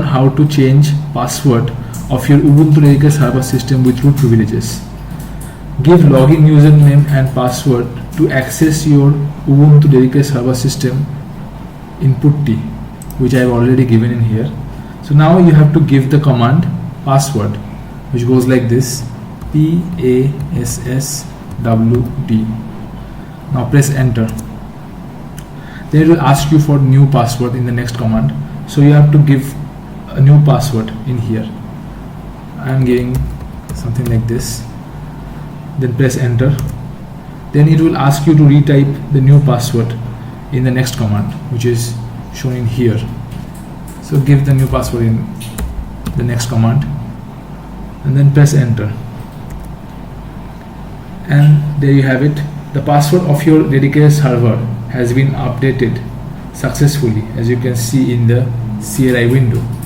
learn how to change password of your Ubuntu dedicated server system with root privileges. Give login username and password to access your Ubuntu dedicated server system input T, which I have already given in here. So now you have to give the command password, which goes like this: PASSWD. Now press enter. Then it will ask you for new password in the next command. So you have to give a new password in here. I am giving something like this. Then press enter. Then it will ask you to retype the new password in the next command, which is shown in here. So give the new password in the next command and then press enter. And there you have it. The password of your dedicated server has been updated successfully, as you can see in the CLI window.